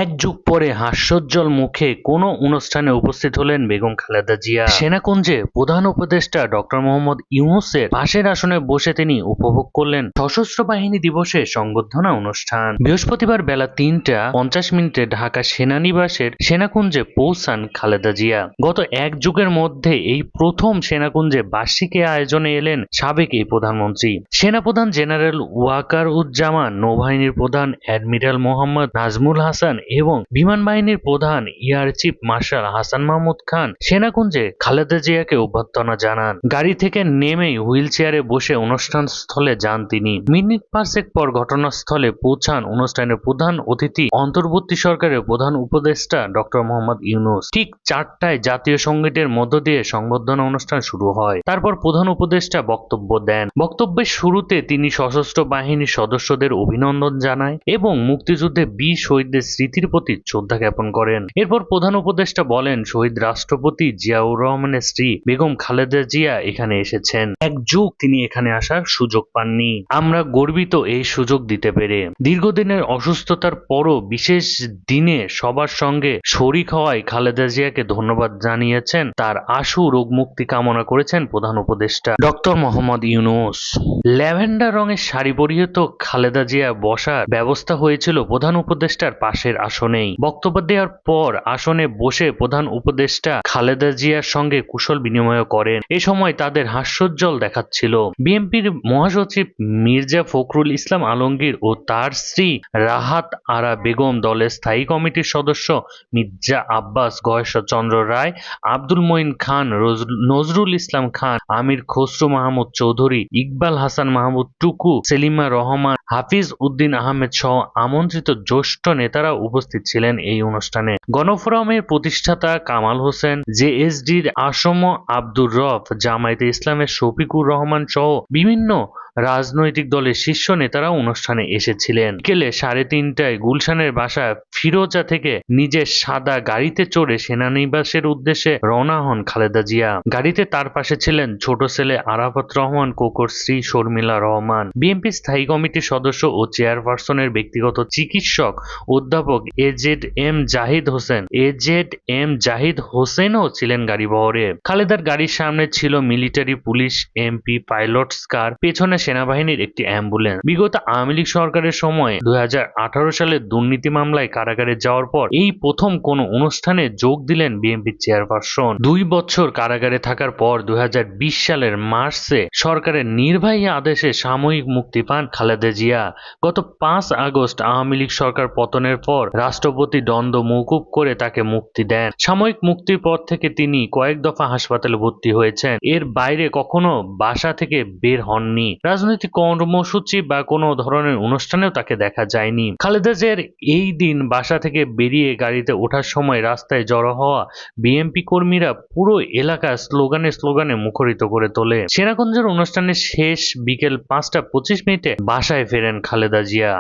এক যুগ পরে হাস্যোজ্জ্বল মুখে কোনো অনুষ্ঠানে উপস্থিত হলেন বেগম খালেদা জিয়া। সেনাকুঞ্জে প্রধান উপদেষ্টা ডক্টর মোহাম্মদ ইউনূসের পাশের আসনে বসে তিনি উপভোগ করলেন সশস্ত্র বাহিনী দিবসের সংবর্ধনা অনুষ্ঠান। বৃহস্পতিবার বেলা ৩টা ৫০ ঢাকা সেনানিবাসের সেনাকুঞ্জে পৌঁছান খালেদা জিয়া। গত এক যুগের মধ্যে এই প্রথম সেনাকুঞ্জে বার্ষিকী আয়োজনে এলেন সাবেক এই প্রধানমন্ত্রী। সেনাপ্রধান জেনারেল ওয়াকারুজ্জামান, নৌবাহিনীর প্রধান অ্যাডমিরাল মোহাম্মদ নাজমুল হাসান এবং বিমান বাহিনীর প্রধান air chief marshal Hasan Mahmud Khan সেনাকুঞ্জে খালেদা জিয়াকে অভ্যর্থনা জানান। গাড়ি থেকে নেমেই হুইল চেয়ারে বসে অনুষ্ঠান স্থলে যান তিনি। মিনিট পাঁচেক পর ঘটনাস্থলে পৌঁছান অনুষ্ঠানের প্রধান অতিথি অন্তর্বর্তী সরকারের প্রধান উপদেষ্টা ডক্টর মোহাম্মদ ইউনূস। ঠিক 4টায় জাতীয় সঙ্গীতের মধ্য দিয়ে সংবর্ধনা অনুষ্ঠান শুরু হয়। তারপর প্রধান উপদেষ্টা বক্তব্য দেন। বক্তব্যের শুরুতে তিনি সশস্ত্র বাহিনীর সদস্যদের অভিনন্দন জানায় এবং মুক্তিযুদ্ধে বীর শহীদদের স্মৃতির প্রতি শ্রদ্ধা জ্ঞাপন করেন। এরপর প্রধান উপদেষ্টা বলেন, শহীদ রাষ্ট্রপতি জিয়াউর রহমানের স্ত্রী বেগম খালেদা জিয়া এখানে এসেছেন। এক যুগ তিনি এখানে আসার সুযোগ পাননি। আমরা গর্বিত এই সুযোগ দিতে পেরে। দীর্ঘদিনের অসুস্থতার পরও বিশেষ দিনে সবার সঙ্গে শরিক হওয়ায় খালেদা জিয়াকে ধন্যবাদ জানিয়েছেন। তার আশু রোগ মুক্তি কামনা করেছেন প্রধান উপদেষ্টা ডক্টর মোহাম্মদ ইউনূস। ল্যাভেন্ডার রঙের শাড়ি পরিহিত খালেদা জিয়া বসার ব্যবস্থা হয়েছিল প্রধান উপদেষ্টার পাশের আসনেই। বক্তব্য দেওয়ার পর আসনে বসে প্রধান উপদেষ্টা খালেদা জিয়ার সঙ্গে কুশল বিনিময় করেন। এ সময় তাদের হাস্যোজ্জ্বল দেখাচ্ছিল। বিএনপির মহাসচিব মির্জা ফখরুল ইসলাম আলমগীর ও তার স্ত্রী রাহাত আরা বেগম, দলের স্থায়ী কমিটির সদস্য মির্জা আব্বাস, গয়েশ্বরচন্দ্র রায়, আব্দুল মঈন খান, নজরুল ইসলাম খান, আমির খসরু মাহমুদ চৌধুরী, ইকবাল হাসান মাহমুদ টুকু, সেলিমা রহমান, হাফিজ উদ্দিন আহমেদ সহ আমন্ত্রিত জ্যেষ্ঠ নেতারা উপস্থিত ছিলেন এই অনুষ্ঠানে। গণফোরামের প্রতিষ্ঠাতা কামাল হোসেন, জেএসডির আসম আব্দুর রব, জামায়াতে ইসলামের শফিকুর রহমান সহ বিভিন্ন রাজনৈতিক দলের শীর্ষ নেতারা অনুষ্ঠানে এসেছিলেন। বিকেলে 3:30টায় গুলশানের বাসা ফিরোজা থেকে নিজের সাদা গাড়িতে চড়ে সেনানিবাসের উদ্দেশ্যে রওনা হন খালেদা জিয়া। গাড়িতে তার পাশে ছিলেন ছোট ছেলে আরাফাত রহমান, কোকর স্ত্রী শর্মিলা রহমান, বিএনপি স্থায়ী কমিটির সদস্য ও চেয়ারপারসনের ব্যক্তিগত চিকিৎসক অধ্যাপক এজেড এম জাহিদ হোসেনও ছিলেন গাড়িবহরে। খালেদার গাড়ির সামনে ছিল মিলিটারি পুলিশ, এমপি, পাইলটস কার, পেছনে সেনাবাহিনীর একটি অ্যাম্বুলেন্স। বিগত আওয়ামী লীগ সরকারের সময় 2018 সালে দুর্নীতি মামলায় কারাগারে যাওয়ার পর এই প্রথম কোন অনুষ্ঠানে যোগ দিলেন বিএনপির চেয়ারপারসন। 2 বছর কারাগারে থাকার পর 2020 সালের মার্চে সরকারের নির্বাহী আদেশে সাময়িক মুক্তি পান খালেদা জিয়া। গত 5 আগস্ট আওয়ামী লীগ সরকার পতনের পর রাষ্ট্রপতি দ্বন্দ্ব মওকুফ করে তাকে মুক্তি দেন। সাময়িক মুক্তির পর থেকে তিনি কয়েক দফা হাসপাতালে ভর্তি হয়েছেন। এর বাইরে কখনো বাসা থেকে বের হননি। রাজনৈতিক কর্মসূচি বা কোনো ধরনের অনুষ্ঠানেও তাকে দেখা যায়নি। খালেদা জিয়ার এই দিন বাসা থেকে বেরিয়ে গাড়িতে ওঠার সময় রাস্তায় জড়ো হওয়া বিএনপি কর্মীরা পুরো এলাকা স্লোগানে মুখরিত করে তোলে। সেনাকুঞ্জের অনুষ্ঠানের শেষ বিকেল 5টা 25 বাসায় ফেরেন খালেদা জিয়া।